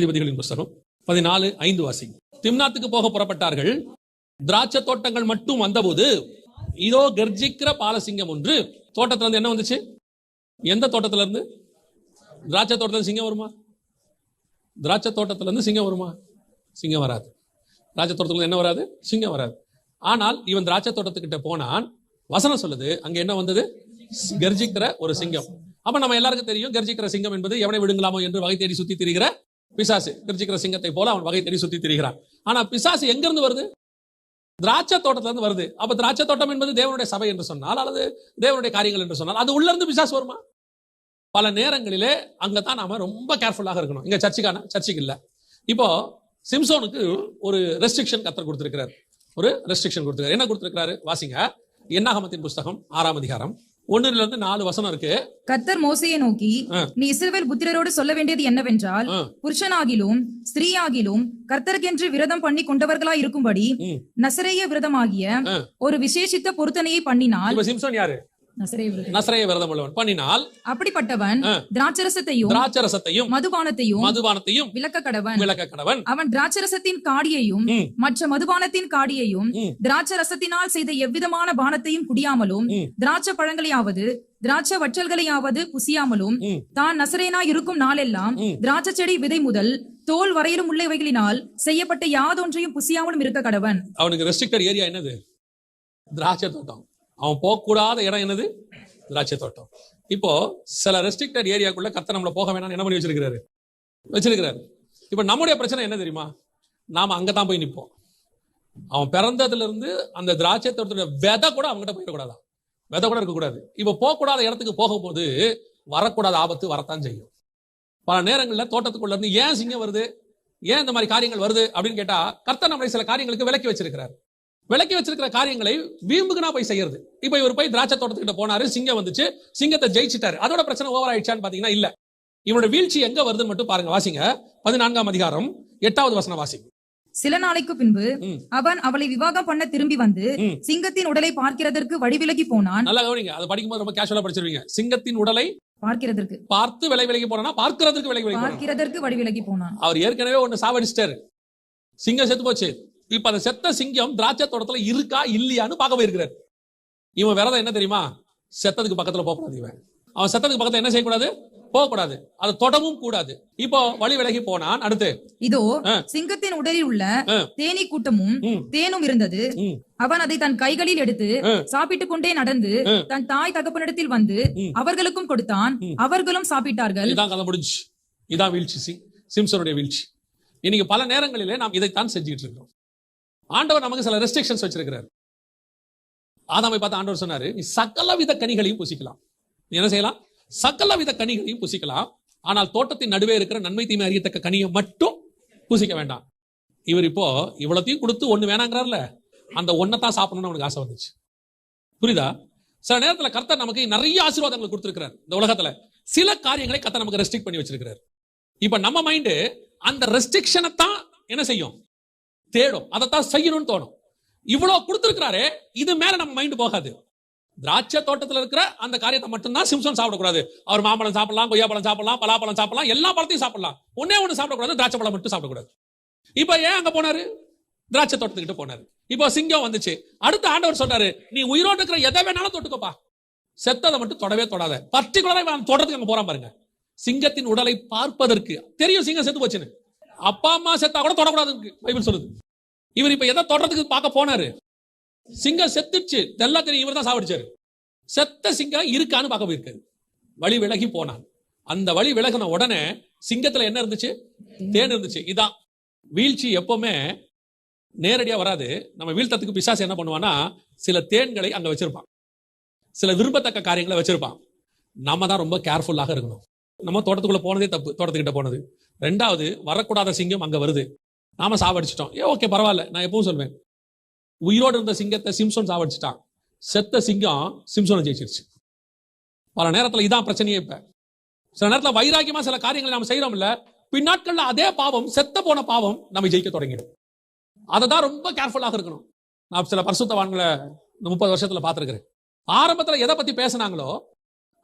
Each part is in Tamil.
அதிபதிகளின் புஸ்தகம் 14:5 வாசிங்க. திம்னாத்துக்கு போக புறப்பட்டார்கள். திராட்சை தோட்டங்கள் மட்டும் வந்தபோது இதோ கர்ஜிக்கிற பாலசிங்கம் ஒன்று. தோட்டத்துல இருந்து என்ன வந்துச்சு? எந்த தோட்டத்துல இருந்து? திராட்சை தோட்டத்துல சிங்கம் வருமா? திராட்சை தோட்டத்துல இருந்து சிங்கம் வருமா? சிங்கம் வராது. திராட்சை தோட்டத்துல என்ன வராது? சிங்கம் வராது. ஆனால் இவன் திராட்சை தோட்டத்துக்கிட்ட போனான். வசனம் சொல்லுது அங்க என்ன வந்தது? கர்ஜிக்கிற ஒரு சிங்கம். அப்ப நம்ம எல்லாருக்கும் தெரியும், கர்ஜிக்கிற சிங்கம் என்பது எவனை விடுங்கலாமோ என்று வகை தேடி சுத்தி திரிகிற பிசாசு. கர்ஜிக்கிற சிங்கத்தை போல அவன் வகை தேடி சுத்தி திரிகிறான். ஆனா பிசாசு எங்க இருந்து வருது? திராட்சை தோட்டத்துல இருந்து வருது. அப்ப திராட்சை தோட்டம் என்பது தேவனுடைய சபை என்று சொன்னால், அல்லது தேவனுடைய காரியங்கள் என்று சொன்னால், அது உள்ள இருந்து பிசாசு வருமா? பல நேரங்களிலே அங்கதான் நாம ரொம்ப கேர்ஃபுல்லாக இருக்கணும். இங்க சர்ச்சுக்கு இல்ல. இப்போ சிம்சோனுக்கு ஒரு ரெஸ்ட்ரிக்ஷன் கர்த்தர் கொடுத்திருக்கிறார். ஒரு ரெஸ்ட்ரிக்ஷன் கொடுத்திருக்காரு. என்ன கொடுத்திருக்காரு? வாசிங்க. என்னாகமத்தின் புஸ்தகம் 6ஆம் அதிகாரம் 1-4 வசனம் இருக்கு. கர்த்தர் மோசேயை நோக்கி, நீ இஸ்ரவேல் புத்திரரோடு சொல்ல வேண்டியது என்னவென்றால், புருஷனாகிலும் ஸ்திரீயாகிலும் கர்த்தருக்கென்று விரதம் பண்ணி கொண்டவர்களாய் இருக்கும்படி நசரேய விரதமாகிய ஒரு விசேஷித்த பொருத்தனையை பண்ணினால். இப்ப சிம்சோன் யாரு? நசரேய விரதம் உள்ளவன். பண்ணினால் அப்படிப்பட்டவன் திராட்சரசத்தையும் மதுபானத்தையும் விலக்க கடவன். அவன் திராட்சரசத்தின் காடியையும் மற்ற மதுபானத்தின் காடியையும் திராட்சரசத்தினால் செய்த எவ்விதமான பானத்தையும் குடியாமலும், திராட்சை பழங்களையாவது திராட்சை வற்றல்களையாவது புசியாமலும், தான் நசரேனா இருக்கும் நாளெல்லாம் திராட்சை செடி விதை முதல் தோல் வரையிலும் உள்ளவைகளினால் செய்யப்பட்ட யாதொன்றையும் புசியாமலும் இருக்க கடவன். அவனுக்கு ரெஸ்ட்ரிக்டட் ஏரியா என்னது? திராட்சை தோட்டம். அவன் போகக்கூடாத இடம் என்னது? திராட்சை தோட்டம். இப்போ சில ரெஸ்ட்ரிக்டட் ஏரியாக்குள்ள கர்த்தர் நம்மள போக வேணாம் என்ன பண்ணி வச்சிருக்கிறாரு. இப்ப நம்முடைய பிரச்சனை என்ன தெரியுமா? நாம அங்கதான் போய் நிற்போம். அவன் பிறந்ததுல இருந்து அந்த திராட்சை தோட்டத்துடைய விதை கூட அவங்ககிட்ட போயிடக்கூடாதான். விதை கூட இருக்கக்கூடாது. இப்ப போகக்கூடாத இடத்துக்கு போகும்போது வரக்கூடாத ஆபத்து வரத்தான் செய்யும். பல நேரங்களில் தோட்டத்துக்குள்ள இருந்து ஏன் சிங்கம் வருது, ஏன் இந்த மாதிரி காரியங்கள் வருது அப்படின்னு கேட்டா, கர்த்தர் நம்மளை சில காரியங்களுக்கு விலக்கி வச்சிருக்கிறார். விலக்கி வச்சிருக்கிற காரியங்களை வீம்புக்குனா போய் செய்யறது. இப்ப இவர் போய் திராட்சை தோட்டத்துக்கிட்ட போனாரு, சிங்கம் வந்துச்சு, சிங்கத்தை ஜெயிச்சிட்டாரு. அதோட பிரச்சனை ஓவர் ஆயிடுச்சான்னு பாத்தீங்கன்னா இல்ல. இவனோட வீழ்ச்சி எங்க வருதுன்னு மட்டும் பாருங்க. வாசிங்க. 14ஆம் அதிகாரம் 8வது வசனம் வாசிங்க. சில நாளைக்கு பின்பு அவன் அவளை விவாகம் பண்ண திரும்பி வந்து சிங்கத்தின் உடலை பார்க்கிறதற்கு வழிவிலகி போனான். நல்லா கவனிங்க. அதை படிக்கும்போது ரொம்ப கேஷுவலா படிச்சிருவீங்க. சிங்கத்தின் உடலை பார்த்து விலகி போனா, பார்க்கிறதற்கு வழிவிலகி போனான். அவர் ஏற்கனவே ஒன்னு சாவடிச்சிட்டாரு. சிங்கம் செத்து போச்சு. இப்ப அந்த செத்த சிங்கம் திராட்சை தோட்டத்துல இருக்கா இல்லையான்னு பார்க்க போயிருக்கிறார். இவன் விரதம் என்ன தெரியுமா? செத்ததுக்கு பக்கத்துல போகக்கூடாது. அவன் செத்ததுக்கு பக்கத்துல என்ன செய்யக்கூடாது? போகக்கூடாது. அதை தொடவும் கூடாது. இப்போ வழி விலகி போனான். அடுத்து இதோ சிங்கத்தின் உடலில் உள்ள தேனீ கூட்டமும் தேனும் இருந்தது. அவன் அதை தன் கைகளில் எடுத்து சாப்பிட்டுக் கொண்டே நடந்து தன் தாய் தகப்பனிடத்தில் வந்து அவர்களுக்கும் கொடுத்தான். அவர்களும் சாப்பிட்டார்கள். இதான் கதை முடிஞ்சு. இதான் வீழ்ச்சி, சிம்சனுடைய வீழ்ச்சி. இன்னைக்கு பல நேரங்களிலே நாம் இதைத்தான் செஞ்சுட்டு இருக்கோம். ஆண்டவர் நமக்கு சில ரெஸ்ட்ரிக்ஷன்ஸ் வச்சிருக்கிறார். ஆதாமை பார்த்து ஆண்டவர் சொன்னாரு, நீ சகலவித கனிகளையும் புசிக்கலாம். நீ என்ன செய்யலாம்? சகலவித கனிகளையும் புசிக்கலாம். ஆனால் தோட்டத்தின் நடுவே இருக்கிற நன்மை தீமை அறியத்தக்க கனியை மட்டும் புசிக்க வேண்டாம். இவர் இப்போ இவ்வளத்தையும் கொடுத்து ஒண்ணு வேணாங்கிறார்ல, அந்த ஒன்னதான் சாப்பிடணும்னு அவனுக்கு ஆசை வந்துச்சு. புரியுதா? சில நேரத்துல கர்த்தர் நமக்கு நிறைய ஆசீர்வாதங்களை கொடுத்திருக்கிறார். இந்த உலகத்துல சில காரியங்களை கர்த்தர் நமக்கு ரெஸ்ட்ரிக்ட் பண்ணி வச்சிருக்கிறார். இப்ப நம்ம மைண்டு அந்த ரெஸ்ட்ரிக்ஷனை தான் என்ன செய்யும்? தேடும். அதைத்தான் செய்யணும்னு தோணும். இவ்வளவு கொடுத்திருக்கிறாரே, இது மேல நம்ம மைண்ட் போகாது. திராட்சை தோட்டத்துல இருக்கிற அந்த காரியத்தை மட்டும்தான் சிம்சன் சாப்பிடக்கூடாது. அவர் மாம்பழம் சாப்பிடலாம், கொய்யாப்பழம் சாப்பிடலாம், பலாப்பழம் சாப்பிடலாம், எல்லா பழத்தையும் சாப்பிடலாம். ஒண்ணு சாப்பிடக்கூடாது, திராட்சை பழம் மட்டும் சாப்பிடக்கூடாது. இப்ப ஏன் அங்க போனாரு? திராட்சை தோட்டத்துக்கிட்ட போனாரு. இப்போ சிங்கம் வந்துச்சு. அடுத்த ஆண்டவர் சொன்னாரு, நீ உயிரோடு இருக்கிற எதை வேணாலும் தொட்டுக்கோப்பா, செத்ததை மட்டும் தொடவே தொடாத. பர்டிகுலரா தோட்டத்துக்கு அங்க போறான் பாருங்க. சிங்கத்தின் உடலை பார்ப்பதற்கு தெரியும் சிங்கம் செத்து போச்சுன்னு. அப்பா அம்மா செத்தா கூட தொடக்கூடாது பைபிள் சொல்லுது. இவர் இப்ப எதை தொடறதுக்கு பார்க்க போனாரு? சிங்கம் செத்துச்சு, எல்லாம் தெரியும். இவர் தான் சாவடிச்சாரு. செத்த சிங்கம் இருக்கான்னு பார்க்க போயிருக்காரு. வழி விலகி போனான். அந்த வழி விலகின உடனே சிங்கத்துல என்ன இருந்துச்சு? தேன் இருந்துச்சு. இதான் வீழ்ச்சி. எப்பவுமே நேரடியா வராது. நம்ம வீழ்த்தத்துக்கு பிசாசு என்ன பண்ணுவான்னா, சில தேன்களை அங்க வச்சிருப்பான், சில விரும்பத்தக்க காரியங்களை வச்சிருப்பான். நம்ம தான் ரொம்ப கேர்ஃபுல்லாக இருக்கணும். நம்ம தோட்டத்துக்குள்ள போனதே தப்பு, தோட்டத்துக்கிட்ட போனது. ரெண்டாவது, வரக்கூடாத சிங்கம் அங்க வருது, நாம சாவடிச்சிட்டோம். ஓகே பரவாயில்ல. நான் எப்பவும் சொல்வேன், உயிரோடு இருந்த சிங்கத்தை சிம்சோன் சாவடிச்சிட்டான். செத்த சிங்கம் சிம்சோனை ஜெயிச்சிருச்சு. பல நேரத்துல இதான் பிரச்சனையே. இப்ப சில நேரத்துல வைராக்கியமா சில காரியங்களை நாம செய்யறோம் இல்ல, பின்னாட்கள்ல அதே பாவம், செத்த போன பாவம் நம்ம ஜெயிக்க தொடங்கிடும். அதை தான் ரொம்ப கேர்ஃபுல்லாக இருக்கணும். நான் சில பரிசுத்தவான்களை இந்த 30 வருஷத்துல பார்த்திருக்கிறேன். ஆரம்பத்துல எதை பத்தி பேசினாங்களோ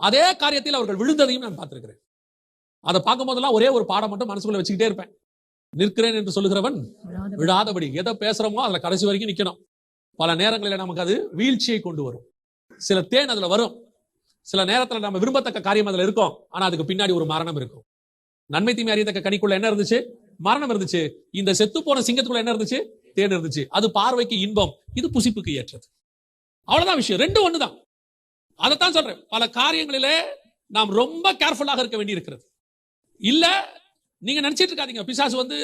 அதே காரியத்தில் அவர்கள் விழுந்ததையும் நான் பார்த்திருக்கிறேன். அதை பார்க்கும் போதெல்லாம் ஒரே ஒரு பாடம் மட்டும் மனசுக்குள்ள வச்சுக்கிட்டே இருப்பேன். நிற்கிறேன் என்று சொல்லுகிறவன் விழாதபடி. எதை பேசுறோமோ அதுல கடைசி வரைக்கும் நிக்கணும். பல நேரங்களில் நமக்கு அது வீழ்ச்சியை கொண்டு வரும். சில தேன் அதுல வரும், சில நேரத்துல நம்ம விரும்பத்தக்க காரியம் அதுல இருக்கும், ஆனா அதுக்கு பின்னாடி ஒரு மரணம் இருக்கும். நன்மை தீமை அறியத்தக்க கனிக்குள்ள என்ன இருந்துச்சு? மரணம் இருந்துச்சு. இந்த செத்து போன சிங்கத்துக்குள்ள என்ன இருந்துச்சு? தேன் இருந்துச்சு. அது பார்வைக்கு இன்பம், இது புசிப்புக்கு ஏற்றது. அவ்வளவுதான் விஷயம். ரெண்டும் ஒண்ணுதான். அதைத்தான் சொல்றேன். பல காரியங்களிலே நாம் ரொம்ப கேர்ஃபுல்லாக இருக்க வேண்டி இருக்கிறது. இல்ல நீங்க நினைச்சிட்டு இருக்காதீங்க பிசாசு வந்து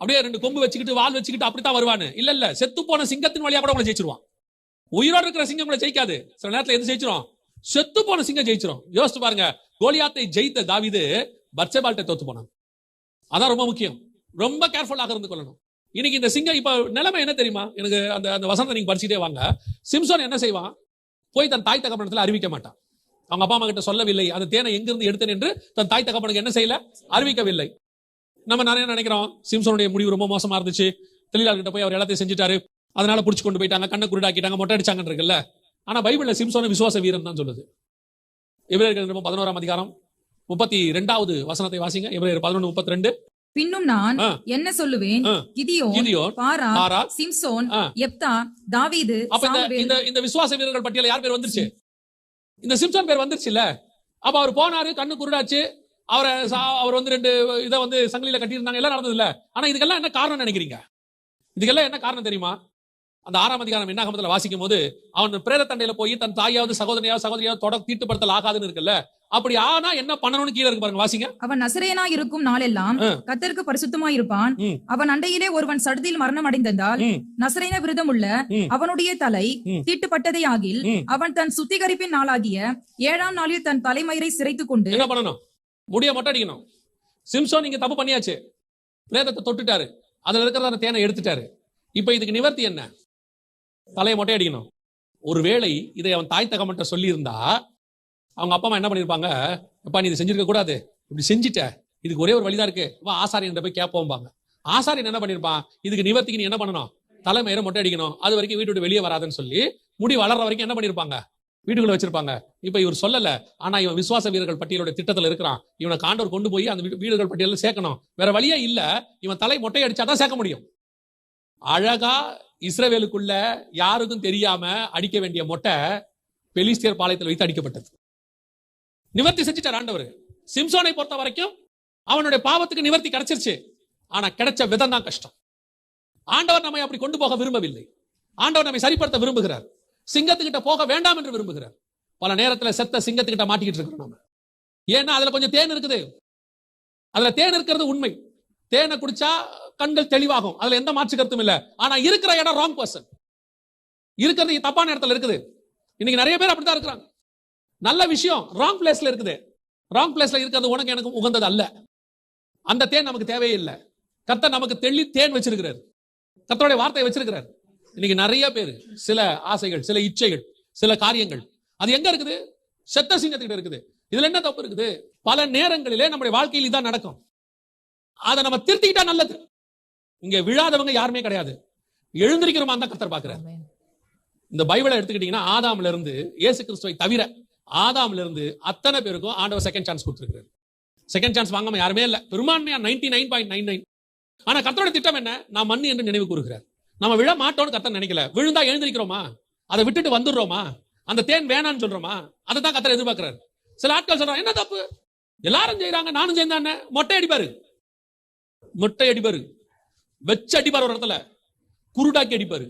அப்படியே 2 கொம்பு வச்சுக்கிட்டு வால் வச்சுக்கிட்டு அப்படித்தான் வருவான்னு. இல்ல இல்ல, செத்து போன சிங்கத்தின் வழியா கூட உங்களை ஜெயிச்சிருவான். உயிரோடு இருக்கிற சிங்கம் கூட ஜெயிக்காது. சில நேரத்துல எது ஜெயிச்சிரும்? செத்து போன சிங்கம் ஜெயிச்சிரும். யோசிச்சு பாருங்க, கோலியாத்தை ஜெயித்த தாவீது பத்சேபாள்கிட்ட தோத்து போனான். அதான் ரொம்ப முக்கியம். ரொம்ப கேர்ஃபுல்லாக இருந்து கொள்ளணும். இன்னைக்கு இந்த சிங்கம் இப்ப நிலைமை என்ன தெரியுமா? எனக்கு அந்த வசனத்தை நீங்க படிச்சுட்டே வாங்க. சிம்சோன் என்ன செய்வான்? போய் தன் தாய் தகப்பனத்துல அறிவிக்க மாட்டான். அவங்க அப்பா அம்மா கிட்ட சொல்லவில்லை. அந்த தேனை எங்கிருந்து எடுத்தேன் என்று தன் தாய் தகப்பனுக்கு என்ன செய்யல? அறிவிக்கவில்லை. நம்ம நிறைய நினைக்கிறோம் சிம்சோனுடைய முடிவு ரொம்ப மோசமா இருந்துச்சு, தொழிலாளர்கிட்ட போய் அவர் எல்லாத்தையும் செஞ்சுட்டாரு, அதனால புடிச்சு கொண்டு போயிட்டாங்க, கண்ணை குருடாக்கிட்டாங்க, மொட்டை அடிச்சாங்கன்னு இருக்குல்ல. ஆனா பைபிள்ல சிம்சோனை விசுவாச வீரன் தான் சொல்லுது. எபிரேயர் 11ஆம் அதிகாரம் 32வது வசனத்தை வாசிங்க. எபிரேயர் 11:32. பின்னும் நான் என்ன சொல்லுவேன்? கிதியோன், பாரா, சிம்சோன், யெப்தா, தாவீது. அப்ப இந்த விசுவாச வீரர்கள் பட்டியல யார் பேர் வந்துருச்சு? இந்த சிம்சோன் பேர் வந்துருச்சு இல்ல? அப்ப அவர் போனாரு, கண்ணு குருடாச்சு, அவர் வந்து 2 இதை வந்து சங்கிலியில கட்டியிருந்தாங்க, எல்லாம் நடந்தது இல்ல. ஆனா இதுக்கெல்லாம் என்ன காரணம் நினைக்கிறீங்க? இதுக்கெல்லாம் என்ன காரணம் தெரியுமா? அந்த 6ஆம் அதிகாரம் என்னாகமத்துல வாசிக்கும் போது அவன் பிரேத தண்டையில போய் தன் தாயாவது சகோதரியாவது தொட தீட்டுப்படுத்தல் ஆகாதுன்னு இருக்குல்ல. அப்படி ஆனா என்ன பண்ணணும்னு கீழே இருக்கு பாருங்க, வாசிங்க. அவன் நசரேயனாய் இருக்கும் நாளெல்லாம் கர்த்தருக்கு பரிசுத்தமாய் இருப்பான். அவன் அண்டையிலே ஒருவன் சடுதியில் மரணம் அடைந்தால் நசரேன விரதம் உள்ள அவனுடைய தலை தீட்டுப்பட்டதே ஆகில் அவன் தன் சுத்திகரிப்பின் நாளாகிய 7ஆம் நாளில் தன் தலைமயிரை சிரைத்துக் கொண்டு என்ன பண்ணணும்? முடிய மொட்டை அடிக்கணும். சிம்சோன் நீங்க தப்பு பண்ணியாச்சு, பிரேதத்தை தொட்டுட்டாரு, அதுல இருக்கிறத தேனை எடுத்துட்டாரு. இப்ப இதுக்கு நிவர்த்தி என்ன? தலையை மொட்டை அடிக்கணும். ஒருவேளை இதை அவன் தாய் தகவன்ட்ட சொல்லி இருந்தா அவங்க அப்பா அம்மா என்ன பண்ணிருப்பாங்க? அப்பா நீ இதை செஞ்சிருக்க கூடாது, இப்படி செஞ்சுட்ட, இதுக்கு ஒரே ஒரு வழிதான் இருக்கு, வா ஆசாரியன் போய் கேட்போம்பாங்க. ஆசாரியன் என்ன பண்ணிருப்பான்? இதுக்கு நிவர்த்திக்கு நீ என்ன பண்ணணும்? தலைமையில மொட்டை அடிக்கணும், அது வரைக்கும் வீட்டு விட்டு வெளியே வராதுன்னு சொல்லி முடி வளர்ற வரைக்கும் என்ன பண்ணிருப்பாங்க? வீட்டுக்குள்ள வச்சிருப்பாங்க. இப்ப இவர் சொல்லல, ஆனா இவன் விசுவாச வீரர்கள் பட்டியலோட திட்டத்துல இருக்கிறான். இவனை ஆண்டவர் கொண்டு போய் அந்த வீடுகள் பட்டியல சேர்க்கணும். வேற வழியே இல்ல, இவன் தலை மொட்டை அடிச்சாதான் சேர்க்க முடியும். அழகா இஸ்ரவேலுக்குள்ள யாருக்கும் தெரியாம அடிக்க வேண்டிய மொட்டை பெலிஸ்தியர் பாளையத்தில் வைத்து அடிக்கப்பட்டது. நிவர்த்தி செஞ்சுட்டார் ஆண்டவர். சிம்சோனை பொறுத்த வரைக்கும் அவனுடைய பாவத்துக்கு நிவர்த்தி கிடைச்சிருச்சு. ஆனா கிடைச்ச விதம் தான் கஷ்டம். ஆண்டவர் நம்மை அப்படி கொண்டு போக விரும்பவில்லை. ஆண்டவர் நம்மை சரிப்படுத்த விரும்புகிறார். சிங்கத்துக்கிட்ட போக வேண்டாம் என்று விரும்புகிறார். பல நேரத்துல செத்த சிங்கத்துக்கிட்ட மாட்டிக்கிட்டு இருக்கிறோம் நம்ம. ஏன்னா அதுல கொஞ்சம் தேன் இருக்குது. அதுல தேன் இருக்கிறது உண்மை. தேனை குடிச்சா கண்கள் தெளிவாகும், அதுல எந்த மாற்று கருத்தும் இல்ல. ஆனா இருக்கிற இடம் ராங் பர்சன், இருக்கிறது தப்பான இடத்துல இருக்குது. இன்னைக்கு நிறைய பேர் அப்படித்தான் இருக்கிறாங்க. நல்ல விஷயம் ராங் பிளேஸ்ல இருக்குது. ராங் பிளேஸ்ல இருக்கிறது உனக்கு எனக்கு உகந்தது அல்ல. அந்த தேன் நமக்கு தேவையே இல்லை. கர்த்தர் நமக்கு தெளி தேன் வச்சிருக்கிறார், கர்த்தருடைய வார்த்தையை வச்சிருக்கிறார். இன்னைக்கு நிறைய பேர் சில ஆசைகள், சில இச்சைகள், சில காரியங்கள், அது எங்க இருக்குது? செத்த சிங்கத்துக்கிட்ட இருக்குது. இதுல என்ன தப்பு இருக்குது? பல நேரங்களிலே நம்முடைய வாழ்க்கையில் இதான் நடக்கும். அதை நம்ம திருத்திக்கிட்டா நல்லது. இங்க விழாதவங்க யாருமே கிடையாது. எழுந்திருக்கிறோமா தான் கர்த்தர் பார்க்கிறார். இந்த பைபிளை எடுத்துக்கிட்டீங்கன்னா ஆதாம்ல இருந்து இயேசு கிறிஸ்துவை தவிர ஆதாம்ல இருந்து அத்தனை பேருக்கும் ஆண்டவர் செகண்ட் சான்ஸ் கொடுத்திருக்கிறார். செகண்ட் சான்ஸ் வாங்காம யாருமே இல்ல, பெரும்பான்மையா 99.99. ஆனா கர்த்தரோட திட்டம் என்ன? நான் மண்ணு என்று நினைவு கூறுகிறார். நம்ம விழ மாட்டோம்னு கர்த்தர் நினைக்கல. விழுந்தா எழுந்திருக்கிறோமா? அதை விட்டுட்டு வந்துடுறோமா? அந்த தேன் வேணான்னு சொல்றோமா? அதை தான் கர்த்தர் எதிர்பார்க்கிறார். சில ஆட்கள் சொல்றாங்க என்ன தப்பு, எல்லாரும் செய்யறாங்க நானும் செய்தானே. மொட்டை அடிப்பாரு, மொட்டை அடிப்பாரு, வச்சு அடிப்பாரு, ஒரு இடத்துல குருடாக்கி அடிப்பாரு.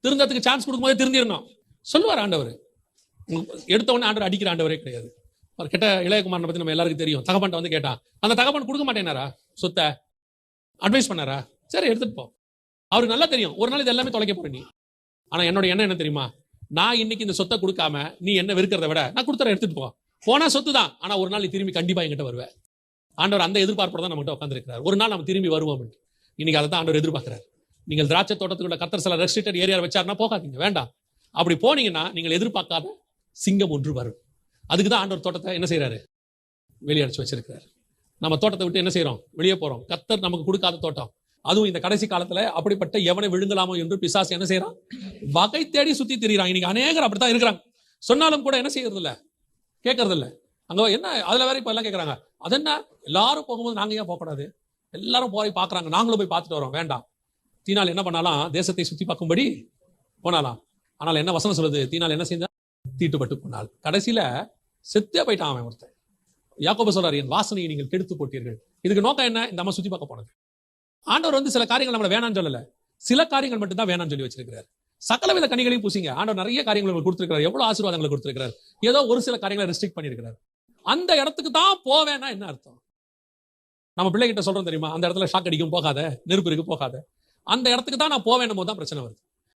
திருந்தத்துக்கு சான்ஸ் கொடுக்கும் போதே திருந்திடணும் சொல்லுவார் ஆண்டவர். எடுத்த உடனே ஆண்டவர் அடிக்கிற ஆண்டவரே கிடையாது. அவர் கிட்ட இளையகுமாரனை பத்தி நம்ம எல்லாருக்கும் தெரியும். தகப்பன்ட்ட வந்து கேட்டான், அந்த தகப்பன் கொடுக்க மாட்டேனாரா சொத்தை? அட்வைஸ் பண்ணாரா? சரி எடுத்துட்டு போ. அவருக்கு நல்லா தெரியும் ஒரு நாள் இது எல்லாமே தொலைக்க போற நீ. ஆனா என்னோட எண்ணம் என்ன தெரியுமா? நான் இன்னைக்கு இந்த சொத்தை கொடுக்காம நீ என்ன வெறுக்கிறத விட நான் கொடுத்துற எடுத்துட்டு போ. போனா சொத்து தான், ஆனா ஒரு நாள் நீ திரும்பி கண்டிப்பா என்கிட்ட வருவேன். ஆண்டவர் அந்த எதிர்பார்ப்போட தான் நம்மகிட்ட உட்காந்துருக்கிறார். ஒரு நாள் நம்ம திரும்பி வருவோம். இன்னைக்கு அதை தான் ஆண்டவர் எதிர்பார்க்கிறார். நீங்கள் திராட்சை தோட்டத்துக்குள்ள கர்த்தர் சில ரெஸ்ட்ரிக்டட் ஏரியா வச்சாருன்னா போகாதீங்க, வேண்டாம். அப்படி போனீங்கன்னா நீங்கள் எதிர்பார்க்காத சிங்கம் ஒன்று வரும். அதுக்கு தான் ஆண்டவர் தோட்டத்தை என்ன செய்யறாரு? வெளியடிச்சு வச்சிருக்கிறார். நம்ம தோட்டத்தை விட்டு என்ன செய்யறோம்? வெளியே போறோம். கர்த்தர் நமக்கு கொடுக்காத தோட்டம். அதுவும் இந்த கடைசி காலத்துல அப்படிப்பட்ட எவனை விழுங்கலாமோ என்று பிசாசு என்ன செய்யறான்? வகை தேடி சுத்தி திரிகிறான். இன்னைக்கு அநேகர் அப்படித்தான் இருக்கிறாங்க. சொன்னாலும் கூட என்ன செய்யறது இல்ல, கேட்கறது இல்ல. அங்க என்ன அதுல வேற இப்ப எல்லாம் கேட்கறாங்க, அது என்ன எல்லாரும் போகும்போது நாங்க ஏன் போகக்கூடாது? எல்லாரும் போய் பார்க்கறாங்க, நாங்களும் போய் பார்த்துட்டு வரோம். வேண்டாம். தீனால் என்ன பண்ணாலாம்? தேசத்தை சுத்தி பார்க்கும்படி போனாலாம். ஆனால் என்ன வசனம் சொல்லுது? தீனால் என்ன செஞ்சா? தீட்டுப்பட்டு போனாள். கடைசியில செத்தே போயிட்டான் அவன் ஒருத்தன். யாக்கோபு சொல்றாரு, என் வாசனையை நீங்கள் கெடுத்து போட்டீர்கள். இதுக்கு நோக்கம் என்ன? இந்த அம்மா சுத்தி பார்க்க போனது. ஆண்டவர் வந்து சில காரியங்கள் நம்மள வேணாம்னு சொல்லல, சில காரியங்கள் மட்டும் தான் வேணாம்னு சொல்லி வச்சிருக்கிறார். சகலவித கனிகளையும் பூசிங்க. ஆண்டவர் நிறைய காரியங்கள் உங்களுக்கு கொடுத்திருக்கிறார், எவ்வளவு ஆசீர்வாதங்களை கொடுத்திருக்கிறார். ஏதோ ஒரு சில காரியங்களை ரெஸ்ட்ரிக்ட் பண்ணியிருக்கிறார். அந்த இடத்துக்கு தான் போவேன்னா என்ன அர்த்தம்? நம்ம பிள்ளைகிட்ட சொல்றோம் தெரியுமா, அந்த இடத்துல ஷாக் அடிக்கும், போகாத, நெருப்பு இருக்கு போகாத. அந்த இடத்துக்கு தான் நான் போவேன் போது தான் பிரச்சனை வருது.